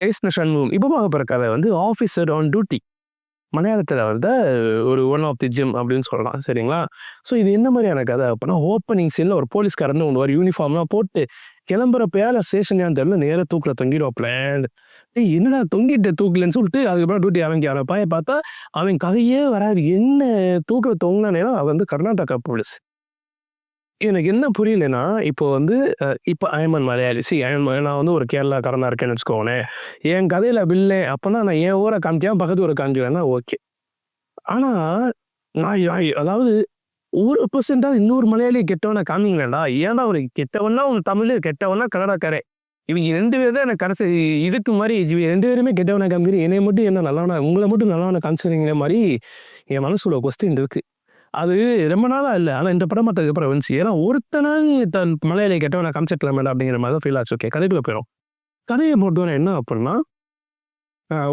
கிருஷ்ண சண்முகம் இப்போ பார்க்க போகிற கதை வந்து ஆஃபீஸர் ஆன் டியூட்டி. மலையாளத்தில் வந்து ஒரு ஒன் ஆஃப் தி ஜிம் அப்படின்னு சொல்லலாம். சரிங்களா? ஸோ இது என்ன மாதிரியான கதை அப்படின்னா, ஓப்பனிங் சீனில் ஒரு போலீஸ்காரன்னு ஒன்று ஒரு யூனிஃபார்ம்லாம் போட்டு கிளம்புறப்ப ஸ்டேஷன் தெரியல நேராக தூக்கில் தொங்கிடுவாப்ல. ஏய் என்னடா தொங்கிட்ட தூக்கலன்னு சொல்லிட்டு அதுக்கப்புறம் டியூட்டி ஆரம்பிக்கிற பைய பார்த்தா அவன் கதையே வராது. என்ன தூக்கில் தொங்கினா அவன் வந்து கர்நாடகா போலீஸ். எனக்கு என்ன புரியலன்னா, இப்போ வந்து இப்போ ஐஎம் மலையாளி. நான் வந்து ஒரு கேரளாக்காரனா இருக்கேன்னு வச்சுக்கோங்களேன். என் கதையில வில்லன் அப்பன்னா நான் என் ஊர காமிக்காம பக்கத்து ஊர காமிக்கிறேன்னா ஓகே. ஆனா, நான் அதாவது 1% இன்னொரு மலையாளிய கெட்டவனா காமிங்களேன்டா. ஏன்டா ஒரு கெட்டவன்னா உன் தமிழ், கெட்டவன்னா கன்னடக்காரன். இவங்க 2 பேர் தான் எனக்கு கடைசி இதுக்கு மாரி 2 பேருமே கெட்டவனா காமிக்கிறீங்க. என்னைய மட்டும் என்ன நல்லவனா உங்கள மட்டும் நல்லவனா காமிச்சிருங்கிற மாரி என் மனசுல ஒரு கொஸ்டின் இருக்கு. அது ரொம்ப நாளா இல்ல. ஆனா இந்த படம் பார்த்ததுக்கப்புறம் வந்துச்சு. ஏன்னா ஒருத்தனாவது தன் மலையாளிய கெட்டவனா காமிச்சிருக்கலாமேடா அப்படிங்கிற மாரி தான் ஃபீல் ஆச்சு. ஓகே கதைக்குள்ள போயிரும். கதைய பொறுத்தவரை என்ன அப்படின்னா,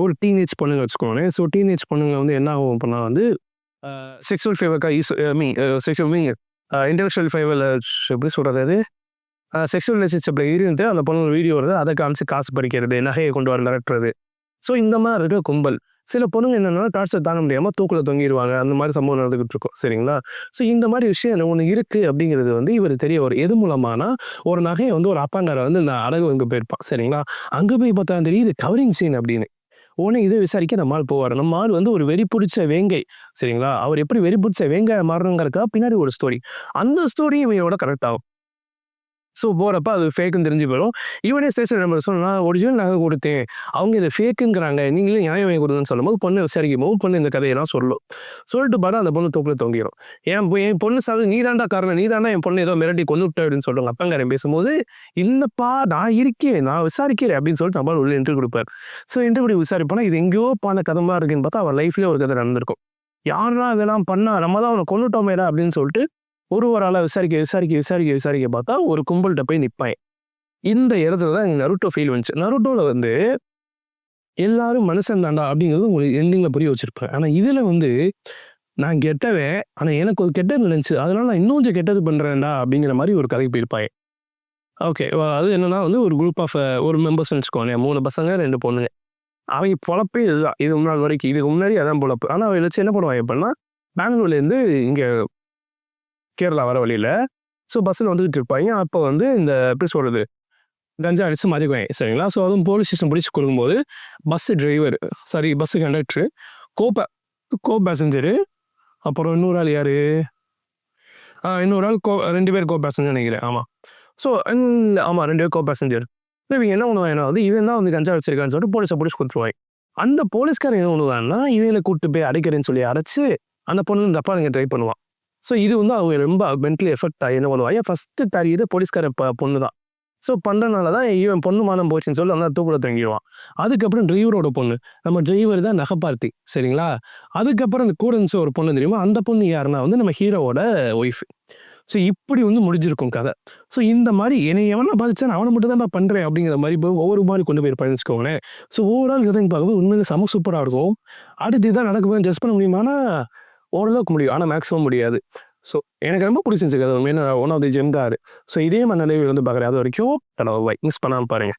ஒரு டீனேஜ் பொண்ணுங்க வச்சுக்கோங்களேன். ஸோ டீனேஜ் பொண்ணுங்க வந்து என்ன ஆகும் அப்படின்னா வந்து, செக்சுவல் ஃபேவர்க்கா ஐ மீன் செக்சுவல் மீன் இன்டெலக்சுவல் ஃபேவர்ல எப்படி சொல்றது அது? செக்சுவல் ரிலேஷன்ஷிப்ல இருந்து அந்த பொண்ணு வீடியோ வருது. அத காமிச்சு காசு பறிக்கிறது, நகைய கொண்டு வர மிரட்டுறது. ஸோ இந்த மாரி இருக்க கும்பல். சில பொண்ணுங்க என்னன்னா டார்ச்சர் தாங்க முடியாம தூக்குல தொங்கிருவாங்க. அந்த மாரி சம்பவம் நடந்துகிட்டு இருக்கும். சரிங்களா? ஸோ இந்த மாரி விஷயம் ஒண்ணு இருக்கு அப்படிங்கிறது வந்து இவரு தெரிய வரும். எது மூலமானா, ஒரு நகைய வந்து ஒரு அப்பாங்காரன் வந்து நான் அடகு வைக்க போயிருப்பான். சரிங்களா? அங்க போய் பார்த்தா தெரியுது கவரிங் சீன் அப்படின்னு. உடனே இத விசாரிக்க நம்ம ஆள் போவாரு. நம்ம ஆள் வந்து ஒரு வெறி புடிச்ச வேங்கை. சரிங்களா? அவர் எப்படி வெறி புடிச்ச வேங்கையா மாறணுங்கிறதுக்காக பின்னாடி ஒரு ஸ்டோரி. அந்த ஸ்டோரியும் இவனோட கனெக்ட் ஆகும். ஸோ போறப்ப அது ஃபேக்குன்னு தெரிஞ்சு போயிரும். இவனே ஸ்டேஷன் நம்பர் சொன்னா, நான் ஒரிஜினல் நகை குடுத்தேன். அவங்க இத ஃபேக்குங்கிறாங்க. நீங்களே நியாயம் வாங்கி குடுங்கன்னு சொல்லும்போது, பொண்ணு விசாரிக்கும்போது, பொண்ணு இந்த கதையெல்லாம் சொல்லும். சொல்லிட்டு பாத்தா அந்த பொண்ணு தூக்குல தொங்கிரும். என் பொண்ணு சாவு நீ தான்டா காரணம். நீ தான்டா என் பொண்ண ஏதோ மிரட்டி கொன்னுட்ட அப்படின்னு சொல்லுவாங்க. அப்பங்காரன் பேசும்போது, இல்லப்பா நான் இருக்கேன். நான் விசாரிக்கிறேன் அப்படின்னு சொல்லிட்டு நம்மால் உள்ள இன்டர்வியூ குடுப்பாரு. ஸோ இன்டர்வியூ விசாரிப்போனா, இது எங்கேயோ போன கதை மாரி இருக்குன்னு பார்த்தா, அவர் லைஃப்லயே ஒரு கதை நடந்திருக்கும். யார்றா இதெல்லாம் பண்ணா? நம்ம தான் அவன கொன்னுட்டோமேடா அப்படின்னு சொல்லிட்டு ஒரு ஆளா விசாரிக்க பார்த்தா ஒரு கும்பல்ட்ட போய் நிப்பான். இந்த இடத்துல தான் எனக்கு நருட்டோ ஃபீல் வந்துச்சு. நருட்டோல வந்து எல்லாரும் மனுஷன் தான்டா அப்படிங்கிறது உங்களுக்கு எண்டிங்ல புரிய வச்சிருப்பேன். ஆனா இதுல வந்து நான் கெட்டவன். ஆனா எனக்கு ஒரு கெட்டது நடந்துச்சு. அதனால நான் இன்னும் கொஞ்சம் கெட்டது பண்றேன்டா அப்படிங்கிற மாரி ஒரு கதைக்கு போயிருப்பாங்க. ஓகே. அது என்னன்னா வந்து ஒரு குரூப் ஆஃப் ஒரு மெம்பர்ஸ்ன்னு வச்சுக்கோங்களேன். 3 பசங்க 2 பொண்ணுங்க. அவங்க பொழப்பே இதுதான். இதுக்கு முன்னாடி வரைக்கும். இதுக்கு முன்னாடி அதான் பொழப்பு. ஆனா அவங்கள வச்சு என்ன பண்ணுவாங்க அப்படின்னா, பெங்களூர்லேருந்து இங்க கேரளா வர வழியில ஸோ பஸ்ஸில் வந்துகிட்டு இருப்பாங்க. அப்போ வந்து இந்த எப்படி சொல்றது? கஞ்சா அடிச்சு மாட்டிக்குவாங்க. சரிங்களா? ஸோ அதுவும் போலீஸ் ஸ்டேஷன் பிடிச்சு கொடுக்கும்போது, பஸ் கண்டக்டரு, கோ பே கோ பேசஞ்சரு, அப்புறம் இன்னொரு ஆள் யாரு? இன்னொரு ஆள் 2 பேர் கோ பேசஞ்சர் நினைக்கிறேன். ஆமா. ஸோ ஆமா 2 பேர் கோ பேசஞ்சர். இவங்க என்ன பண்ணுவாங்கன்னா வந்து, இவன் தான் வந்து கஞ்சா வச்சிருக்கான்னு சொல்லிட்டு போலீஸ புடிச்சு குடுத்துருவாங்க. அந்த போலீஸ்காரன் என்ன பண்ணுவான்னா, இவங்கள கூட்டிட்டு போய் அடைக்கிறேன்னு சொல்லி அடைச்சு, அந்த பொண்ணு தப்பா நீங்க ட்ரை பண்ணுவான். ஸோ இது வந்து அவங்க ரொம்ப மென்டலி எஃபெக்ட் ஆகி என்ன பண்ணுவாங்க, ஃபர்ஸ்ட்டு தெரியுது போலீஸ்கார பொண்ணு தான். ஸோ பண்றனால தான் இவன் பொண்ணு மானம் போச்சுன்னு சொல்லி அந்த தூக்குல தொங்கிருவான். அதுக்கப்புறம் டிரைவரோட பொண்ணு. நம்ம டிரைவர் தான் நகைப்பார்த்தி. சரிங்களா? அதுக்கப்புறம் அந்த கூட இருந்துச்சு ஒரு பொண்ணு தெரியுமா? அந்த பொண்ணு யாருன்னா வந்து நம்ம ஹீரோவோட ஒய்ஃப். ஸோ இப்படி வந்து முடிஞ்சிருக்கும் கதை. ஸோ இந்த மாரி என்னைய எவனா பாதிச்சான் அவன மட்டும் தான் நான் பண்றேன் அப்படிங்கிற மாரி ஒவ்வொரு மாரி கொண்டு போயிருப்பாங்கன்னு வச்சுக்கோங்களேன். ஸோ ஓவரால் கதைன்னு பார்க்கும்போது உண்மையிலே செம சூப்பரா இருக்கும். அடுத்து இதான் நடக்க போகுதுன்னு கெஸ் பண்ண முடியுமான்னா, ஓரளவுக்கு முடியும். ஆனா மேக்ஸிமம் முடியாது. ஸோ எனக்கு ரொம்ப பிடிச்சிருந்துச்சு கதை. உண்மையிலே ஒன் ஆஃப் தி ஜெம் தான் அது. ஸோ இதே மனநிலையில் வந்து பார்க்குறேன். அது வரைக்கும் மிஸ் பண்ணாம பாருங்க.